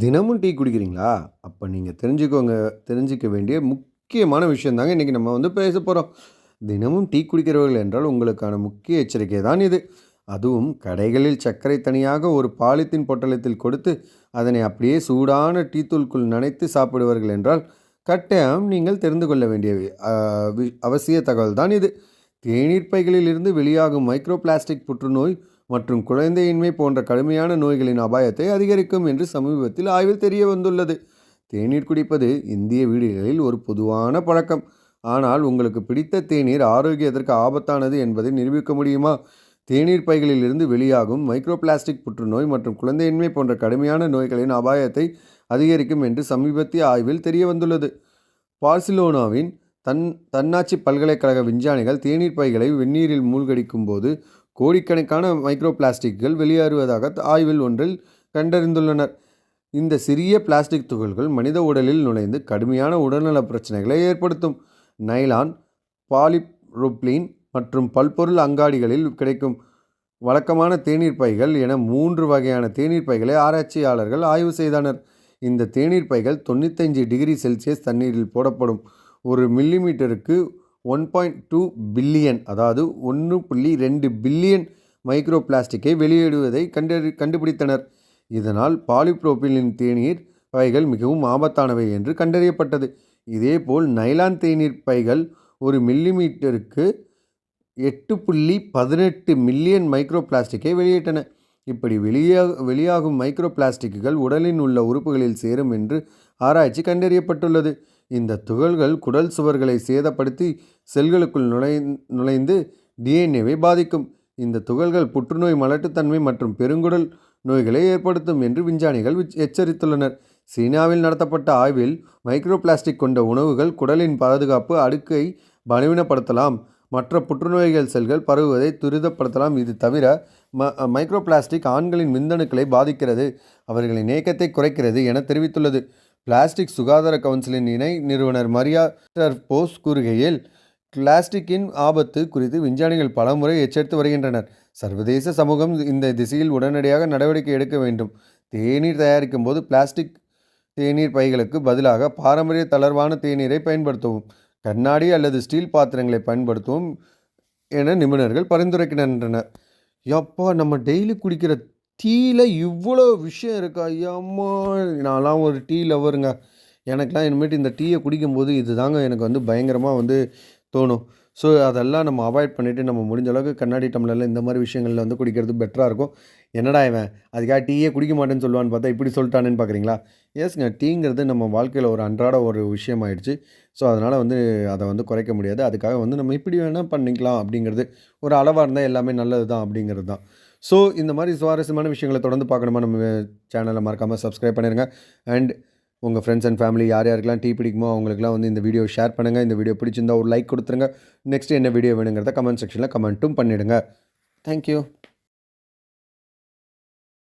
தினமும் டீ குடிக்கிறீங்களா? அப்ப நீங்க தெரிஞ்சுக்க வேண்டிய முக்கியமான விஷயம் தாங்க இன்னைக்கு நம்ம பேச போறோம். தினமும் டீ குடிக்கிறவர்கள் என்றால் உங்களுக்கான முக்கிய எச்சரிக்கை தான் இது. அதுவும் கடைகளில் சர்க்கரை தனியாக ஒரு பாலித்தீன் பொட்டலத்தில் கொடுத்து, அதனை அப்படியே சூடான டீ தூளுக்குள் நனைத்து சாப்பிடுவர்கள் என்றால், கட்டாயம் நீங்கள் தெரிந்து கொள்ள வேண்டிய அ அவசிய தகவல் தான் இது. தேநீர் பைகளில் இருந்து வெளியாகும் மைக்ரோ பிளாஸ்டிக் புற்றுநோய் மற்றும் குழந்தையின்மை போன்ற கடுமையான நோய்களின் அபாயத்தை அதிகரிக்கும் என்று சமீபத்தில் ஆய்வில் தெரிய வந்துள்ளது. தேநீர் குடிப்பது இந்திய வீடுகளில் ஒரு பொதுவான பழக்கம். ஆனால் உங்களுக்கு பிடித்த தேநீர் ஆரோக்கியத்திற்கு ஆபத்தானது என்பதை நிரூபிக்க முடியுமா? தேநீர் பைகளில் இருந்து வெளியாகும் மைக்ரோ பிளாஸ்டிக் புற்றுநோய் மற்றும் குழந்தையின்மை போன்ற கடுமையான நோய்களின் அபாயத்தை அதிகரிக்கும் என்று சமீபத்திய ஆய்வில் தெரிய வந்துள்ளது. பார்சிலோனாவின் தன்னாட்சி பல்கலைக்கழக விஞ்ஞானிகள் தேநீர் பைகளை வெந்நீரில் மூழ்கடிக்கும் போது கோடிக்கணக்கான மைக்ரோ பிளாஸ்டிக்குகள் வெளியேறுவதாக ஆய்வில் ஒன்றில் கண்டறிந்துள்ளனர். இந்த சிறிய பிளாஸ்டிக் துகள்கள் மனித உடலில் நுழைந்து கடுமையான உடல்நல பிரச்சனைகளை ஏற்படுத்தும். நைலான், பாலிப்ரோப்ளீன் மற்றும் பல்பொருள் அங்காடிகளில் கிடைக்கும் வழக்கமான தேநீர் பைகள் என 3 வகையான தேநீர் பைகளை ஆராய்ச்சியாளர்கள் ஆய்வு செய்தனர். இந்த தேநீர் பைகள் 95 டிகிரி செல்சியஸ் தண்ணீரில் போடப்படும். ஒரு மில்லிமீட்டருக்கு 1.2 பில்லியன், அதாவது 1.2 பில்லியன் மைக்ரோ பிளாஸ்டிக்கை வெளியிடுவதை கண்டுபிடித்தனர். இதனால் பாலிப்ரோபிலின் தேநீர் பைகள் மிகவும் ஆபத்தானவை என்று கண்டறியப்பட்டது. இதேபோல் நைலான் தேநீர் பைகள் ஒரு மில்லிமீட்டருக்கு 8.18 மில்லியன் மைக்ரோ பிளாஸ்டிக்கை வெளியிட்டன. இப்படி வெளியாகும் மைக்ரோ பிளாஸ்டிக்குகள் உடலின் உள்ள உறுப்புகளில் சேரும் என்று ஆராய்ச்சி கண்டறியப்பட்டுள்ளது. இந்த துகள்கள் குடல் சுவர்களை சேதப்படுத்தி செல்களுக்குள் நுழைந்து டிஎன்ஏவை பாதிக்கும். இந்த துகள்கள் புற்றுநோய், மலட்டுத்தன்மை மற்றும் பெருங்குடல் நோய்களை ஏற்படுத்தும் என்று விஞ்ஞானிகள் எச்சரித்துள்ளனர். சீனாவில் நடத்தப்பட்ட ஆய்வில் மைக்ரோ பிளாஸ்டிக் கொண்ட உணவுகள் குடலின் பாதுகாப்பு அடுக்கை பலவீனப்படுத்தலாம், மற்ற புற்றுநோய்கள் செல்கள் பரவுவதை துரிதப்படுத்தலாம். இது தவிர மைக்ரோ பிளாஸ்டிக் ஆண்களின் விந்தணுக்களை பாதிக்கிறது, அவர்களின் ஏக்கத்தை குறைக்கிறது என தெரிவித்துள்ளது. பிளாஸ்டிக் சுகாதார கவுன்சிலின் இணை நிறுவனர் மரியா போஸ் கூறுகையில், பிளாஸ்டிக்கின் ஆபத்து குறித்து விஞ்ஞானிகள் பலமுறை எச்சரித்து வருகின்றனர். சர்வதேச சமூகம் இந்த திசையில் உடனடியாக நடவடிக்கை எடுக்க வேண்டும். தேநீர் தயாரிக்கும் போது பிளாஸ்டிக் தேநீர் பைகளுக்கு பதிலாக பாரம்பரிய தளர்வான தேநீரை பயன்படுத்தவும், கண்ணாடி அல்லது ஸ்டீல் பாத்திரங்களை பயன்படுத்தவும் என நிபுணர்கள் பரிந்துரைக்கின்றனர். யப்பா, நம்ம டெய்லி குடிக்கிற டீயில் இவ்வளோ விஷயம் இருக்கா? ஐயம்மா, நான்லாம் ஒரு டீ லவருங்க. எனக்கெலாம் இனிமேட்டு இந்த டீயை குடிக்கும்போது இது தாங்க எனக்கு பயங்கரமாக தோணும். ஸோ அதெல்லாம் நம்ம அவாய்ட் பண்ணிவிட்டு நம்ம முடிஞ்ச அளவுக்கு கண்ணாடி டம்ளரில் இந்த மாதிரி விஷயங்களில் குடிக்கிறது பெட்டராக இருக்கும். என்னடா இவன் அதுக்காக டீயே குடிக்க மாட்டேன்னு சொல்லுவான்னு பார்த்தா இப்படி சொல்லிட்டானேன்னு பார்க்குறீங்களா? எஸ்ங்க, டீங்கிறது நம்ம வாழ்க்கையில் ஒரு அன்றாட ஒரு விஷயமாயிடுச்சு. ஸோ அதனால் அதை குறைக்க முடியாது. அதுக்காக நம்ம இப்படி வேணால் பண்ணிக்கலாம் அப்படிங்கிறது, ஒரு அளவாக இருந்தால் எல்லாமே நல்லது தான் அப்படிங்கிறது தான். ஸோ இந்த மாதிரி சுவாரஸ்யமான விஷயங்களை தொடர்ந்து பார்க்கணுமா, நம்ம சேனலை மறக்காமல் சப்ஸ்கிரைப் பண்ணிடுங்க. அண்ட் உங்கள் ஃப்ரெண்ட்ஸ் அண்ட் ஃபேமிலி யார் யாருக்கெல்லாம் டீ பிடிக்குமோ அவங்களுக்குலாம் இந்த வீடியோ ஷேர் பண்ணுங்கள். இந்த வீடியோ பிடிச்சிருந்தா ஒரு லைக் கொடுத்துருங்க. நெக்ஸ்ட் என்ன வீடியோ வேணுங்கிறத கமெண்ட் செக்ஷனில் கமெண்ட்டும் பண்ணிவிடுங்க. தேங்க்யூ.